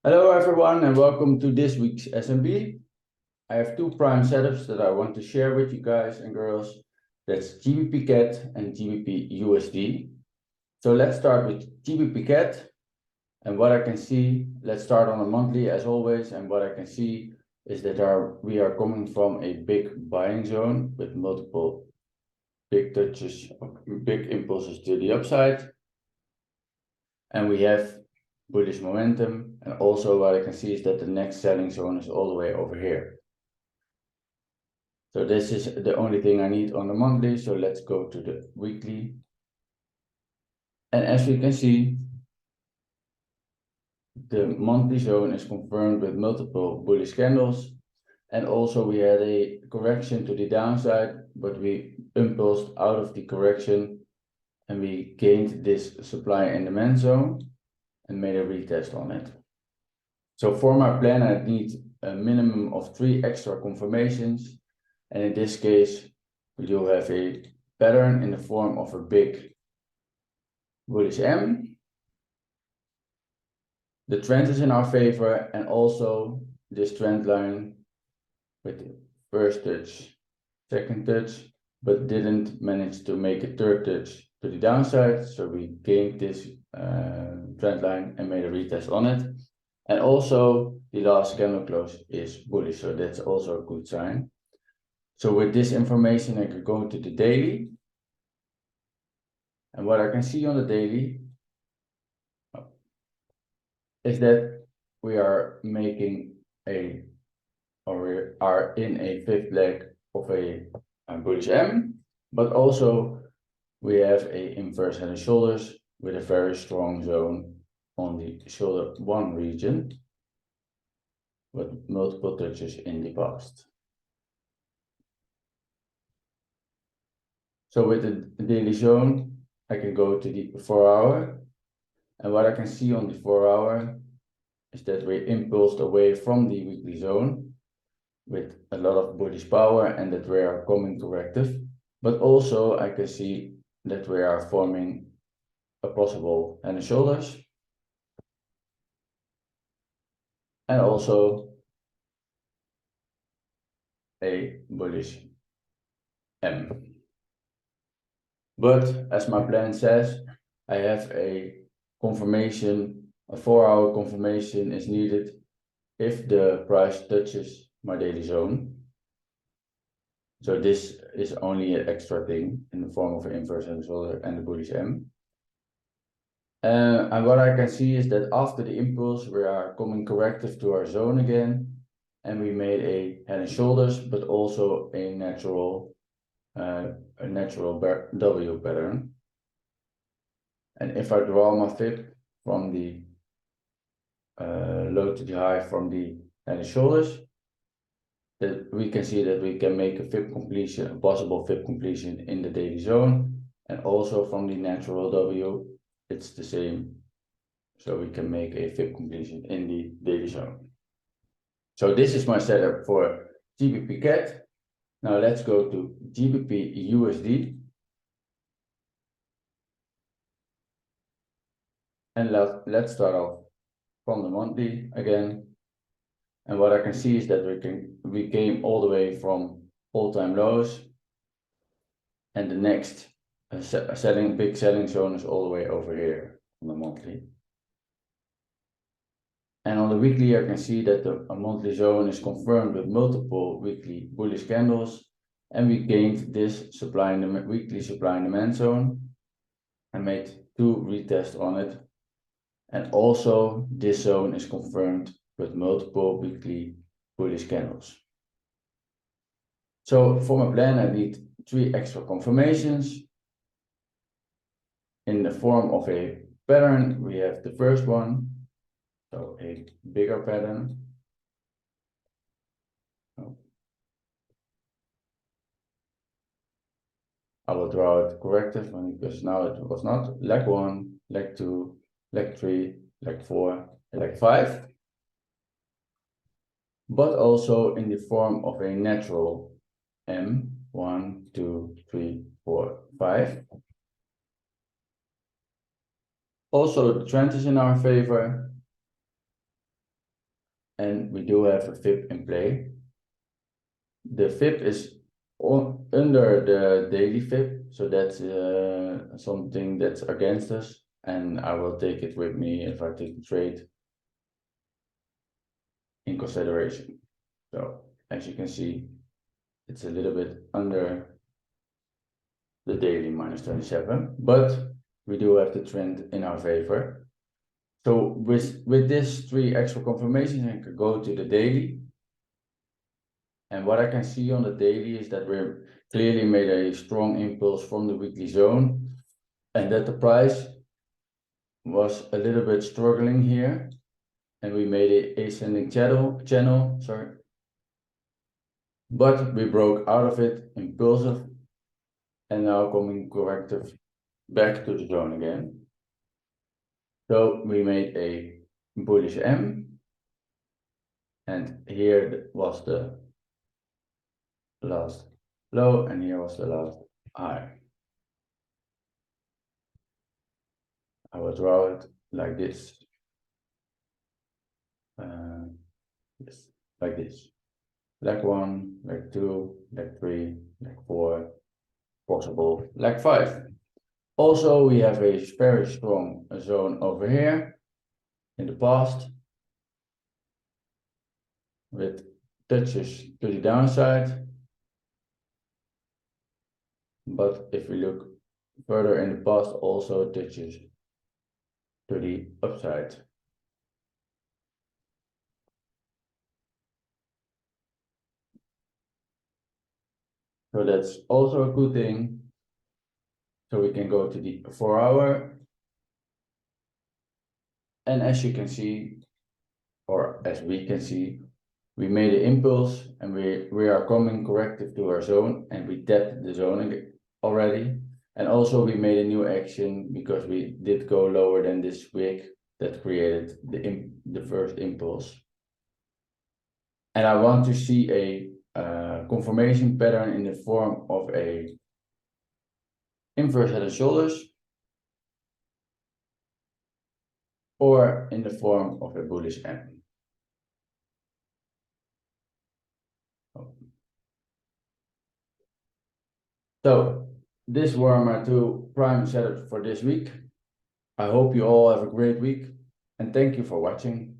Hello everyone and welcome to this week's SMB. I have two prime setups that I want to share with you guys and girls. That's GBP CAD and GBP USD. So let's start with GBP CAD. And what I can see, let's start on a monthly as always. And what I can see is that we are coming from a big buying zone with multiple big touches, big impulses to the upside. And we have bullish momentum, and also what I can see is that the next selling zone is all the way over here. So this is the only thing I need on the monthly, so let's go to the weekly. And as we can see, the monthly zone is confirmed with multiple bullish candles, and also we had a correction to the downside, but we impulsed out of the correction and we gained this supply and demand zone and made a retest on it. So for my plan, I need a minimum of 3 extra confirmations. And in this case, we do have a pattern in the form of a big bullish M. The trend is in our favor, and also this trend line with the first touch, second touch, but didn't manage to make a third touch to the downside. So we gained this trend line and made a retest on it. And also the last candle close is bullish, so that's also a good sign. So with this information, I can go to the daily. And what I can see on the daily is that we are making or we are in a fifth leg of a bullish M, but also we have a inverse head and shoulders with a very strong zone on the shoulder 1 region with multiple touches in the past. So with the daily zone, I can go to the 4-hour, and what I can see on the 4-hour is that we impulsed away from the weekly zone with a lot of bullish power and that we are coming corrective, but also I can see that we are forming a possible head and shoulders, and also a bullish M. But as my plan says, I have a confirmation, a 4-hour confirmation is needed if the price touches my daily zone. So this is only an extra thing in the form of an inverse head and shoulder and the bullish M. And what I can see is that after the impulse, we are coming corrective to our zone again, and we made a head and shoulders, but also a natural W pattern. And if I draw my fib from the low to the high from the head and shoulders, that we can see that we can make a fib completion, a possible fib completion in the daily zone, and also from the natural W, it's the same. So we can make a fib completion in the daily zone. So this is my setup for GBP CAD. Now let's go to GBP USD. And let's start off from the monthly again. And what I can see is that we came all the way from all-time lows, and the next big selling zone is all the way over here on the monthly. And on the weekly, I can see that a monthly zone is confirmed with multiple weekly bullish candles, and we gained this weekly supply and demand zone and made 2 retests on it. And also this zone is confirmed with multiple weekly bullish candles. So for my plan, I need 3 extra confirmations in the form of a pattern. We have the first one, so a bigger pattern. I will draw it corrective because now it was not leg 1, leg 2, leg 3, leg 4, and leg 5, but also in the form of a natural M, 1, 2, 3, 4, 5. Also, the trend is in our favor, and we do have a fib in play. The fib is under the daily fib, so that's something that's against us, and I will take it with me if I take the trade in consideration. So as you can see, it's a little bit under the daily -27, but we do have the trend in our favor. So with this 3 extra confirmations, I can go to the daily. And what I can see on the daily is that we're clearly made a strong impulse from the weekly zone, and that the price was a little bit struggling here, and we made a ascending channel, sorry. But we broke out of it impulsive and now coming corrective back to the zone again. So we made a bullish M, and here was the last low, and here was the last high. I will draw it like this. Yes, like this. Leg 1, leg 2, leg 3, leg 4, possible leg 5. Also, we have a very strong zone over here in the past with touches to the downside. But if we look further in the past, also touches to the upside. So that's also a good thing. So we can go to the 4-hour. And as you can see, or as we can see, we made an impulse and we are coming corrective to our zone, and we tapped the zone already. And also we made a new action because we did go lower than this wick that created the first impulse. And I want to see a confirmation pattern in the form of a inverse head and shoulders, or in the form of a bullish M. So these were my 2 prime setups for this week. I hope you all have a great week, and thank you for watching.